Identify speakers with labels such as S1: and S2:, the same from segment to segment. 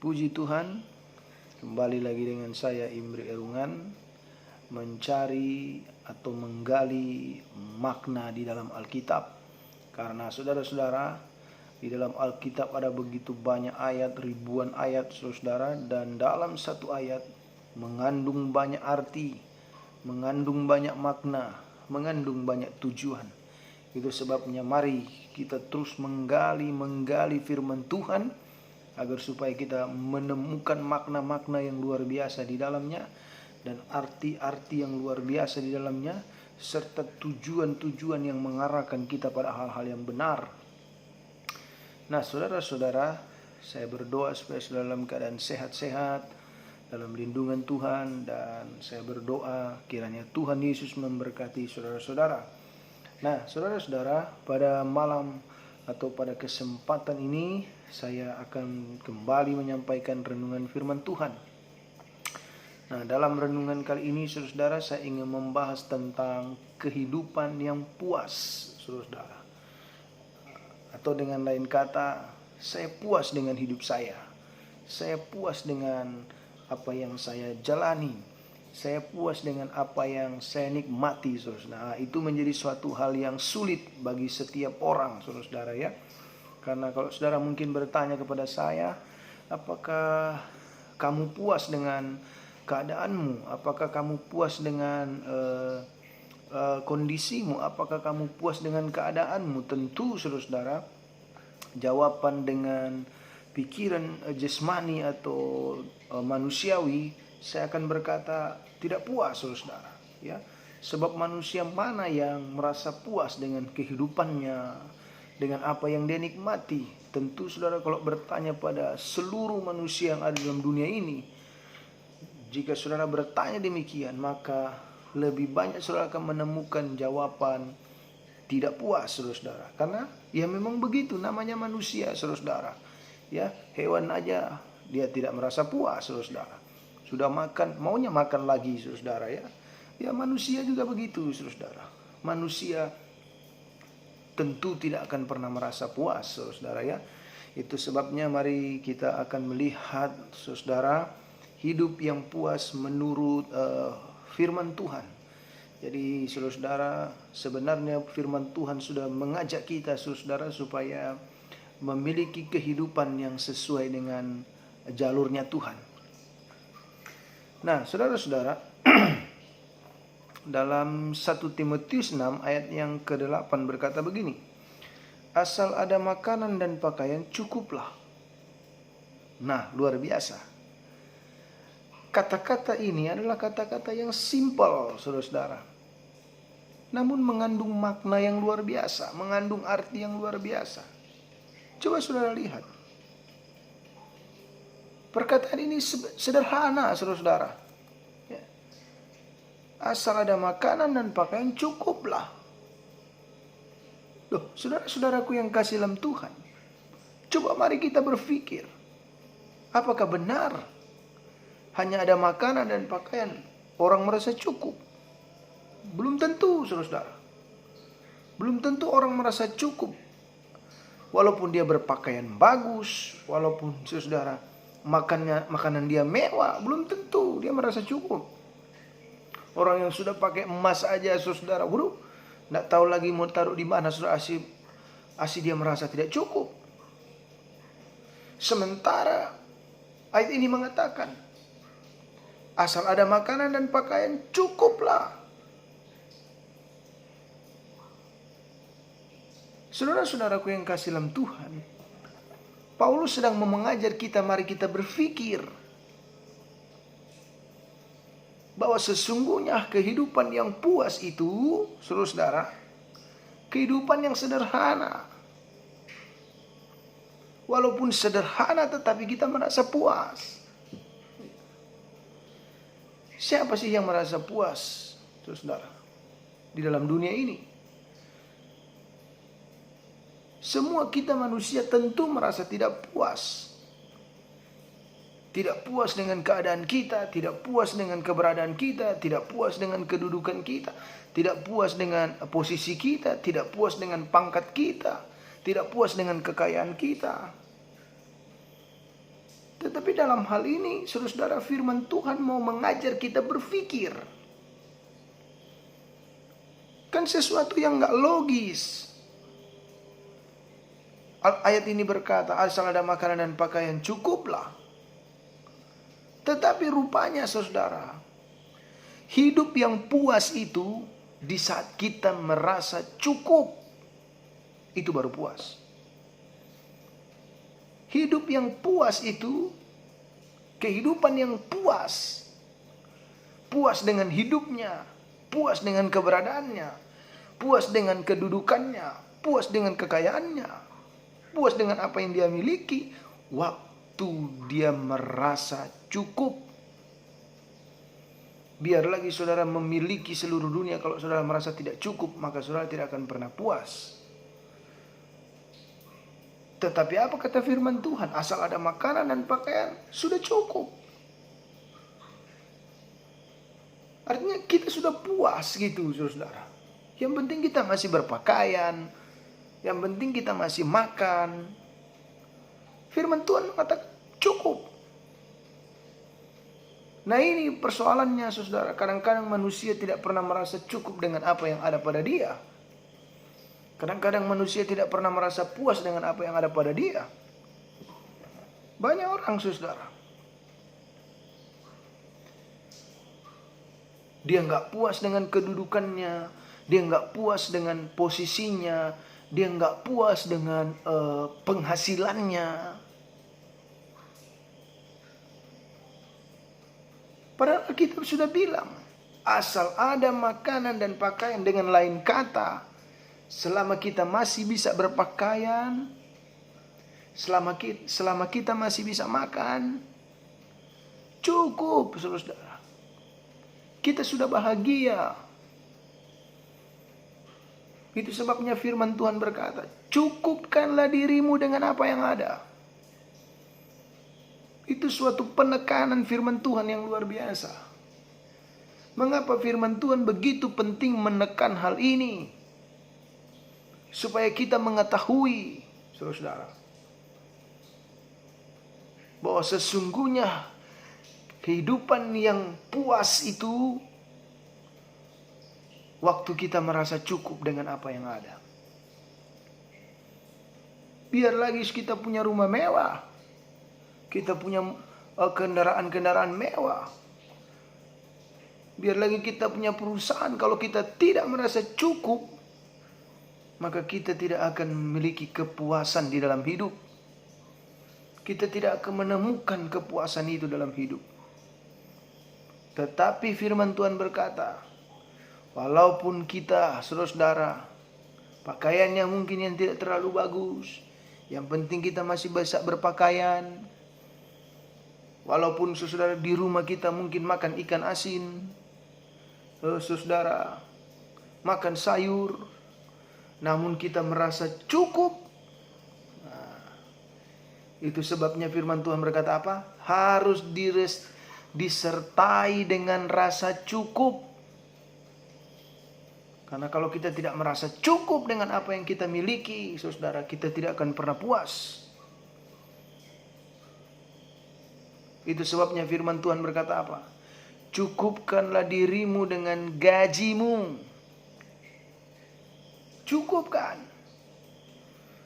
S1: Puji Tuhan, kembali lagi dengan saya Imri Erungan mencari atau menggali makna di dalam Alkitab. Karena saudara-saudara, di dalam Alkitab ada begitu banyak ayat, ribuan ayat saudara, dan dalam satu ayat mengandung banyak arti, mengandung banyak makna, mengandung banyak tujuan. Itu sebabnya mari kita terus menggali firman Tuhan agar supaya kita menemukan makna-makna yang luar biasa di dalamnya dan arti-arti yang luar biasa di dalamnya serta tujuan-tujuan yang mengarahkan kita pada hal-hal yang benar. Nah, saudara-saudara, saya berdoa supaya saudara dalam keadaan sehat-sehat, dalam lindungan Tuhan, dan saya berdoa kiranya Tuhan Yesus memberkati saudara-saudara. Nah, saudara-saudara, pada malam atau pada kesempatan ini saya akan kembali menyampaikan renungan firman Tuhan. Nah, dalam renungan kali ini saudara, saya ingin membahas tentang kehidupan yang puas, saudara. Atau dengan lain kata, saya puas dengan hidup saya. Saya puas dengan apa yang saya jalani. Saya puas dengan apa yang saya nikmati, saudara. Nah, itu menjadi suatu hal yang sulit bagi setiap orang, saudara ya. Karena kalau saudara mungkin bertanya kepada saya, apakah kamu puas dengan keadaanmu? Apakah kamu puas dengan kondisimu? Apakah kamu puas dengan keadaanmu? Tentu, saudara, jawaban dengan pikiran jasmani atau manusiawi, saya akan berkata tidak puas, saudara. Ya, sebab manusia mana yang merasa puas dengan kehidupannya, dengan apa yang dia nikmati? Tentu, saudara, kalau bertanya pada seluruh manusia yang ada dalam dunia ini, jika saudara bertanya demikian, maka lebih banyak saudara akan menemukan jawaban tidak puas, saudara. Karena ya memang begitu namanya manusia, saudara. Ya, hewan aja dia tidak merasa puas, saudara. Sudah makan, maunya makan lagi, saudara ya. Ya, manusia juga begitu, saudara. Manusia tentu tidak akan pernah merasa puas, saudara ya. Itu sebabnya mari kita akan melihat, saudara, hidup yang puas menurut firman Tuhan. Jadi, saudara, sebenarnya firman Tuhan sudah mengajak kita, saudara, supaya memiliki kehidupan yang sesuai dengan jalurnya Tuhan. Nah, saudara-saudara, dalam 1 Timotius 6 ayat yang ke-8 berkata begini, asal ada makanan dan pakaian cukuplah. Nah, luar biasa. Kata-kata ini adalah kata-kata yang simpel, saudara-saudara, namun mengandung makna yang luar biasa, mengandung arti yang luar biasa. Coba saudara lihat. Perkataan ini sederhana, saudara-saudara. Ya. Asal ada makanan dan pakaian cukuplah. Loh, saudara-saudaraku yang kasih dalam Tuhan, coba mari kita berpikir, apakah benar hanya ada makanan dan pakaian orang merasa cukup? Belum tentu, saudara. Belum tentu orang merasa cukup. Walaupun dia berpakaian bagus, walaupun saudara makanan dia mewah, belum tentu dia merasa cukup. Orang yang sudah pakai emas aja, saudara, nggak tahu lagi mau taruh di mana, saudara, asih dia merasa tidak cukup. Sementara ayat ini mengatakan, asal ada makanan dan pakaian cukuplah. Saudara-saudaraku yang kasih dalam Tuhan, Paulus sedang mengajar kita, mari kita berpikir bahwa sesungguhnya kehidupan yang puas itu, saudara, kehidupan yang sederhana. Walaupun sederhana tetapi kita merasa puas. Siapa sih yang merasa puas, saudara, di dalam dunia ini? Semua kita manusia tentu merasa tidak puas. Tidak puas dengan keadaan kita, tidak puas dengan keberadaan kita, tidak puas dengan kedudukan kita, tidak puas dengan posisi kita, tidak puas dengan pangkat kita, tidak puas dengan kekayaan kita. Tetapi dalam hal ini, saudara-saudara, firman Tuhan mau mengajar kita berpikir. Kan sesuatu yang gak logis. Ayat ini berkata, asal ada makanan dan pakaian cukuplah. Tetapi rupanya, saudara, hidup yang puas itu di saat kita merasa cukup, itu baru puas. Hidup yang puas itu, kehidupan yang puas. Puas dengan hidupnya, puas dengan keberadaannya, puas dengan kedudukannya, puas dengan kekayaannya, puas dengan apa yang dia miliki, waktu dia merasa cukup. Biar lagi saudara memiliki seluruh dunia, kalau saudara merasa tidak cukup, maka saudara tidak akan pernah puas. Tetapi apa kata firman Tuhan? Asal ada makanan dan pakaian, sudah cukup. Artinya kita sudah puas gitu, saudara. Yang penting kita masih berpakaian, yang penting kita masih makan. Firman Tuhan mengatakan cukup. Nah ini persoalannya, saudara. Kadang-kadang manusia tidak pernah merasa cukup dengan apa yang ada pada dia. Kadang-kadang manusia tidak pernah merasa puas dengan apa yang ada pada dia. Banyak orang, saudara, dia nggak puas dengan kedudukannya, dia nggak puas dengan posisinya, dia nggak puas dengan penghasilannya. Padahal kita sudah bilang, asal ada makanan dan pakaian, dengan lain kata, selama kita masih bisa berpakaian, selama kita masih bisa makan, cukup, saudara. Kita sudah bahagia. Itu sebabnya firman Tuhan berkata, cukupkanlah dirimu dengan apa yang ada. Itu suatu penekanan firman Tuhan yang luar biasa. Mengapa firman Tuhan begitu penting menekan hal ini? Supaya kita mengetahui, saudara, bahwa sesungguhnya kehidupan yang puas itu waktu kita merasa cukup dengan apa yang ada. Biar lagi kita punya rumah mewah, kita punya kendaraan-kendaraan mewah, biar lagi kita punya perusahaan, kalau kita tidak merasa cukup, maka kita tidak akan memiliki kepuasan di dalam hidup. Kita tidak akan menemukan kepuasan itu dalam hidup. Tetapi firman Tuhan berkata, walaupun kita, saudara, pakaiannya mungkin yang tidak terlalu bagus, yang penting kita masih bisa berpakaian. Walaupun saudara di rumah kita mungkin makan ikan asin, saudara makan sayur, namun kita merasa cukup. Nah, itu sebabnya firman Tuhan berkata apa? Harus disertai dengan rasa cukup. Karena kalau kita tidak merasa cukup dengan apa yang kita miliki, saudara, kita tidak akan pernah puas. Itu sebabnya firman Tuhan berkata apa? Cukupkanlah dirimu dengan gajimu. Cukupkan.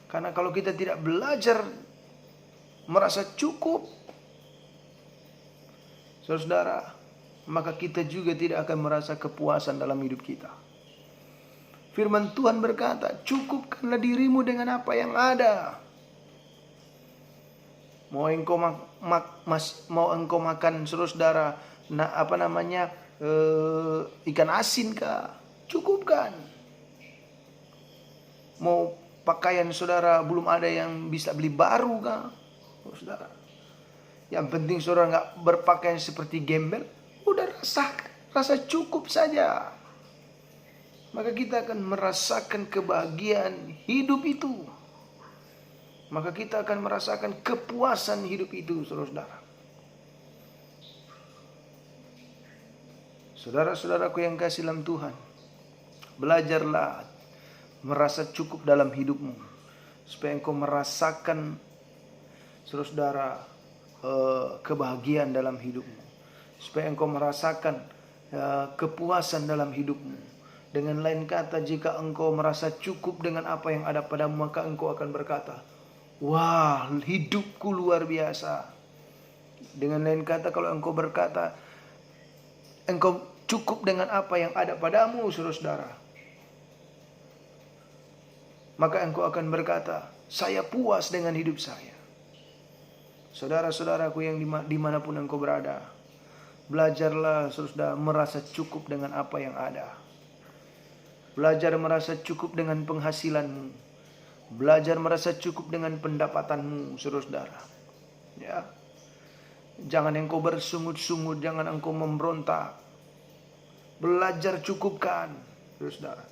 S1: Karena kalau kita tidak belajar merasa cukup, saudara, maka kita juga tidak akan merasa kepuasan dalam hidup kita. Firman Tuhan berkata, cukupkanlah dirimu dengan apa yang ada. Mau engkau makan, saudara, ikan asin kah? Cukupkan. Mau pakaian, saudara, belum ada yang bisa beli baru kah? Saudara, yang penting saudara nggak berpakaian seperti gembel, udah rasa cukup saja. Maka kita akan merasakan kebahagiaan hidup itu. Maka kita akan merasakan kepuasan hidup itu, saudara. Saudara-saudaraku yang kasih dalam Tuhan, belajarlah merasa cukup dalam hidupmu, supaya engkau merasakan, saudara, kebahagiaan dalam hidupmu, supaya engkau merasakan kepuasan dalam hidupmu. Dengan lain kata, jika engkau merasa cukup dengan apa yang ada padamu, maka engkau akan berkata, wah, hidupku luar biasa. Dengan lain kata, kalau engkau berkata engkau cukup dengan apa yang ada padamu, saudara-saudara, maka engkau akan berkata, saya puas dengan hidup saya. Saudara-saudaraku yang dimanapun engkau berada, belajarlah saudara merasa cukup dengan apa yang ada. Belajar merasa cukup dengan penghasilanmu. Belajar merasa cukup dengan pendapatanmu, saudara-saudara. Ya. Jangan engkau bersungut-sungut, jangan engkau memberontak. Belajar cukupkan, saudara,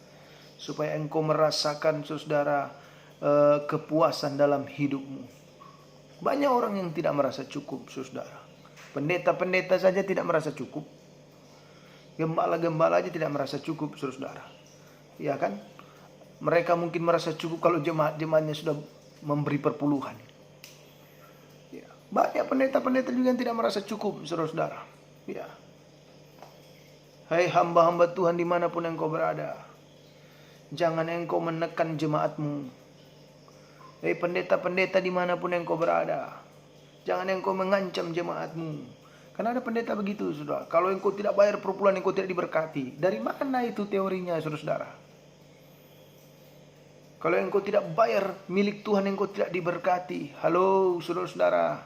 S1: supaya engkau merasakan, saudara, kepuasan dalam hidupmu. Banyak orang yang tidak merasa cukup, saudara. Pendeta-pendeta saja tidak merasa cukup. Gembala-gembala aja tidak merasa cukup, saudara. Ya kan? Mereka mungkin merasa cukup kalau jemaat-jemaatnya sudah memberi perpuluhan. Ya. Banyak pendeta-pendeta juga yang tidak merasa cukup, saudara-saudara. Ya. Hai hamba-hamba Tuhan dimanapun engkau berada, jangan engkau menekan jemaatmu. Hai pendeta-pendeta dimanapun engkau berada, jangan engkau mengancam jemaatmu. Karena ada pendeta begitu, saudara. Kalau engkau tidak bayar perpuluhan, engkau tidak diberkati. Dari mana itu teorinya, saudara-saudara? Kalau engkau tidak bayar milik Tuhan, engkau tidak diberkati. Halo saudara-saudara,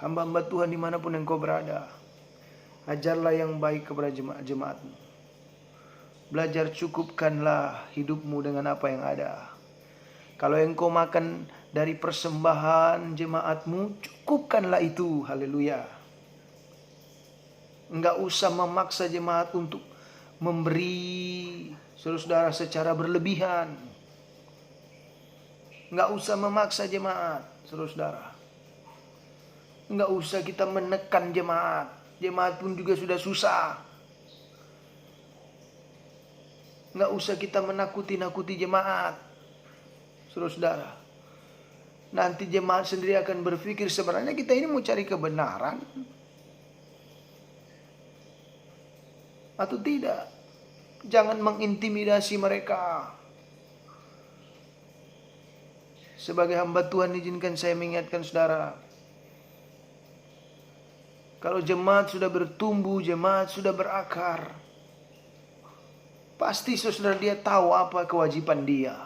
S1: hamba-hamba Tuhan dimanapun engkau berada, ajarlah yang baik kepada jemaat-jemaatmu. Belajar cukupkanlah hidupmu dengan apa yang ada. Kalau engkau makan dari persembahan jemaatmu, cukupkanlah itu. Haleluya. Enggak usah memaksa jemaat untuk memberi, saudara-saudara, secara berlebihan. Enggak usah memaksa jemaat, saudara-saudara. Enggak usah kita menekan jemaat. Jemaat pun juga sudah susah. Enggak usah kita menakuti-nakuti jemaat, saudara-saudara. Nanti jemaat sendiri akan berpikir, sebenarnya kita ini mau cari kebenaran atau tidak. Jangan mengintimidasi mereka. Sebagai hamba Tuhan, izinkan saya mengingatkan saudara, kalau jemaat sudah bertumbuh, jemaat sudah berakar, pasti saudara dia tahu apa kewajiban dia.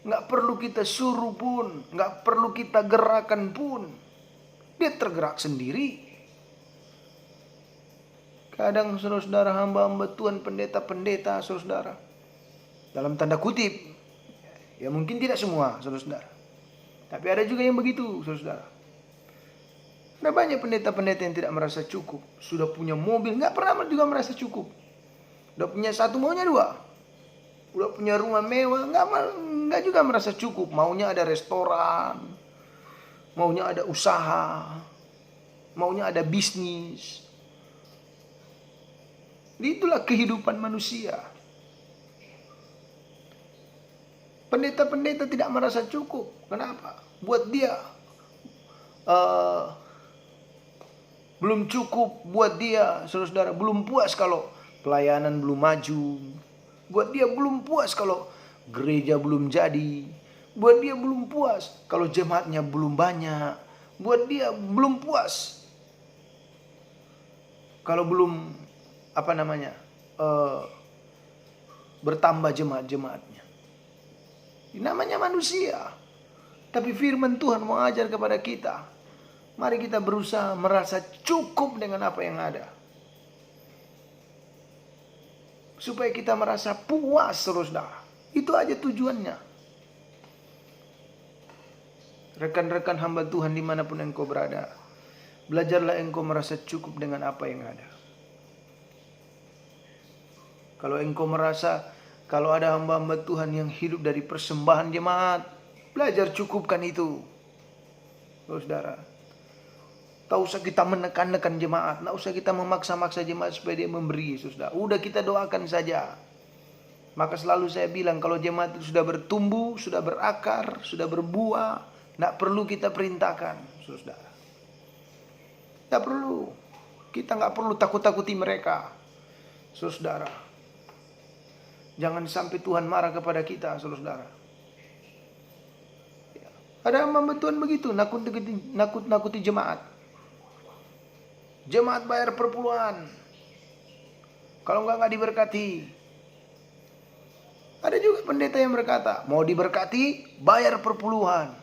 S1: Nggak perlu kita suruh pun, nggak perlu kita gerakan pun, dia tergerak sendiri. Kadang saudara-saudara, hamba-hamba Tuhan, pendeta-pendeta, saudara, dalam tanda kutip, ya mungkin tidak semua, saudara-saudara, tapi ada juga yang begitu, saudara-saudara. Ada banyak pendeta-pendeta yang tidak merasa cukup. Sudah punya mobil, nggak pernah juga merasa cukup. Udah punya satu, maunya dua. Udah punya rumah mewah, nggak juga merasa cukup. Maunya ada restoran, maunya ada usaha, maunya ada bisnis. Itulah kehidupan manusia. Pendeta-pendeta tidak merasa cukup. Kenapa? Buat dia belum cukup. Buat dia, saudara-saudara, belum puas kalau pelayanan belum maju. Buat dia belum puas kalau gereja belum jadi. Buat dia belum puas kalau jemaatnya belum banyak. Buat dia belum puas kalau belum bertambah jemaat-jemaatnya. Namanya manusia. Tapi firman Tuhan mengajar kepada kita, mari kita berusaha merasa cukup dengan apa yang ada, supaya kita merasa puas, saudara. Itu aja tujuannya. Rekan-rekan hamba Tuhan dimanapun engkau berada, belajarlah engkau merasa cukup dengan apa yang ada. Kalau engkau merasa, kalau ada hamba-hamba Tuhan yang hidup dari persembahan jemaat, belajar cukupkan itu, saudara. Tak usah kita menekan-nekan jemaat, tak usah kita memaksa-maksa jemaat supaya dia memberi, saudara. Udah kita doakan saja. Maka selalu saya bilang, kalau jemaat itu sudah bertumbuh, sudah berakar, sudah berbuah, tak perlu kita perintahkan, saudara. Tidak perlu. Kita nggak perlu takut-takuti mereka, saudara. Jangan sampai Tuhan marah kepada kita, saudara. Ada hamba Tuhan begitu, nakut-nakuti jemaat. Jemaat bayar perpuluhan. Kalau nggak diberkati. Ada juga pendeta yang berkata, mau diberkati, bayar perpuluhan.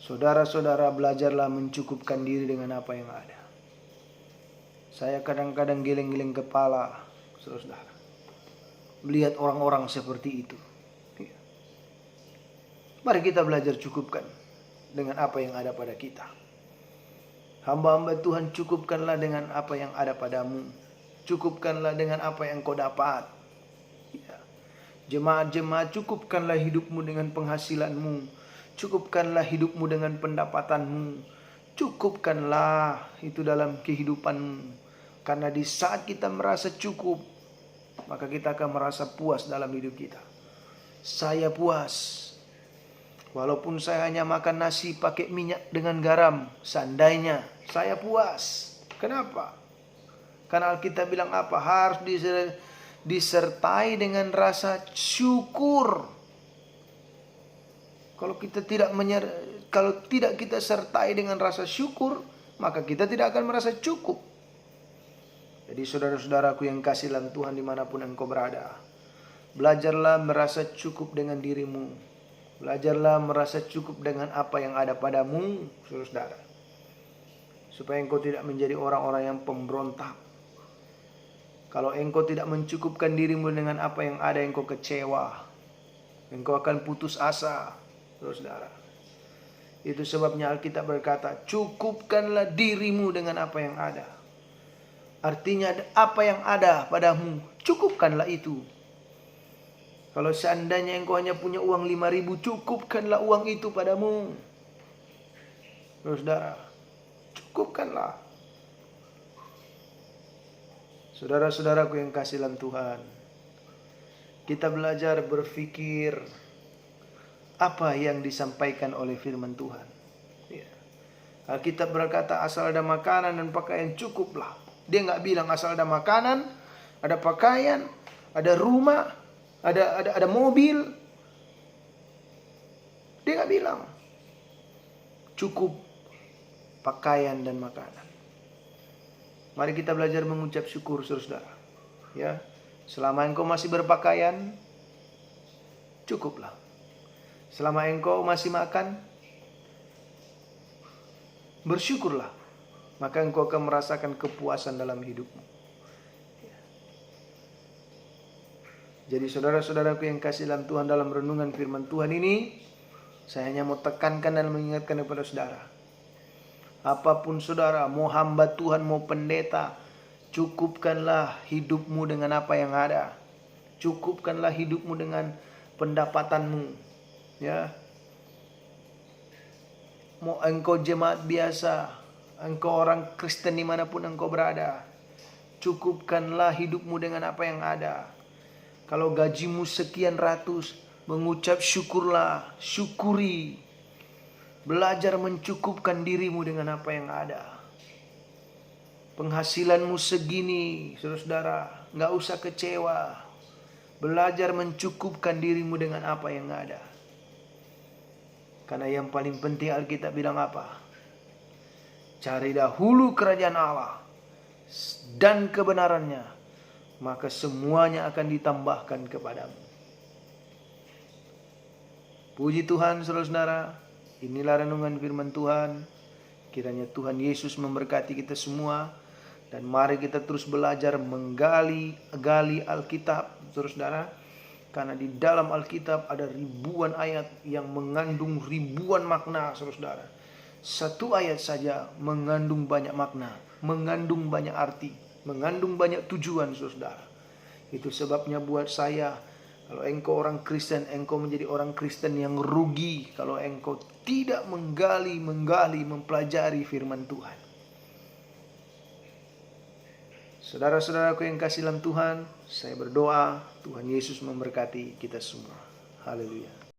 S1: Saudara-saudara, belajarlah mencukupkan diri dengan apa yang ada. Saya kadang-kadang geleng-geleng kepala, saudara, melihat orang-orang seperti itu. Mari kita belajar cukupkan dengan apa yang ada pada kita. Hamba-hamba Tuhan, cukupkanlah dengan apa yang ada padamu. Cukupkanlah dengan apa yang kau dapat. Ya. Jemaat-jemaat, cukupkanlah hidupmu dengan penghasilanmu. Cukupkanlah hidupmu dengan pendapatanmu. Cukupkanlah itu dalam kehidupanmu. Karena di saat kita merasa cukup, maka kita akan merasa puas dalam hidup kita. Saya puas. Walaupun saya hanya makan nasi pakai minyak dengan garam, seandainya saya puas. Kenapa? Karena Alkitab bilang apa? Harus disertai dengan rasa syukur. Kalau tidak kita sertai dengan rasa syukur, maka kita tidak akan merasa cukup. Jadi saudara-saudaraku yang kasih dalam Tuhan dimanapun engkau berada, belajarlah merasa cukup dengan dirimu. Belajarlah merasa cukup dengan apa yang ada padamu, saudara. Supaya engkau tidak menjadi orang-orang yang pemberontak. Kalau engkau tidak mencukupkan dirimu dengan apa yang ada, engkau kecewa. Engkau akan putus asa, saudara. Itu sebabnya Alkitab berkata, cukupkanlah dirimu dengan apa yang ada. Artinya apa yang ada padamu, cukupkanlah itu. Kalau seandainya engkau hanya punya uang 5.000, cukupkanlah uang itu padamu. Saudara, cukupkanlah. Saudara-saudaraku yang kasih dalam Tuhan, kita belajar berpikir apa yang disampaikan oleh firman Tuhan. Ya. Alkitab berkata asal ada makanan dan pakaian cukuplah. Dia nggak bilang asal ada makanan, ada pakaian, ada rumah, ada mobil. Dia nggak bilang cukup pakaian dan makanan. Mari kita belajar mengucap syukur, saudara. Ya, selama engkau masih berpakaian, cukuplah. Selama engkau masih makan, bersyukurlah. Maka engkau akan merasakan kepuasan dalam hidupmu. Jadi saudara-saudaraku yang kasih dalam Tuhan, dalam renungan firman Tuhan ini, saya hanya mau tekankan dan mengingatkan kepada saudara. Apapun saudara, mau hamba Tuhan, mau pendeta, cukupkanlah hidupmu dengan apa yang ada. Cukupkanlah hidupmu dengan pendapatanmu. Ya. Mau engkau jemaat biasa, engkau orang Kristen dimanapun engkau berada, cukupkanlah hidupmu dengan apa yang ada. Kalau gajimu sekian ratus, mengucap syukurlah, syukuri. Belajar mencukupkan dirimu dengan apa yang ada. Penghasilanmu segini, saudara-saudara, nggak usah kecewa. Belajar mencukupkan dirimu dengan apa yang ada. Karena yang paling penting Alkitab bilang apa? Cari dahulu kerajaan Allah dan kebenarannya, maka semuanya akan ditambahkan kepadamu. Puji Tuhan, saudara-saudara. Inilah renungan firman Tuhan. Kiranya Tuhan Yesus memberkati kita semua. Dan mari kita terus belajar menggali Alkitab, saudara-saudara. Karena di dalam Alkitab ada ribuan ayat yang mengandung ribuan makna, saudara-saudara. Satu ayat saja mengandung banyak makna, mengandung banyak arti, mengandung banyak tujuan, saudara. Itu sebabnya buat saya, kalau engkau orang Kristen, engkau menjadi orang Kristen yang rugi kalau engkau tidak menggali, mempelajari firman Tuhan. Saudara-saudaraku yang kasih dalam Tuhan, saya berdoa Tuhan Yesus memberkati kita semua. Haleluya.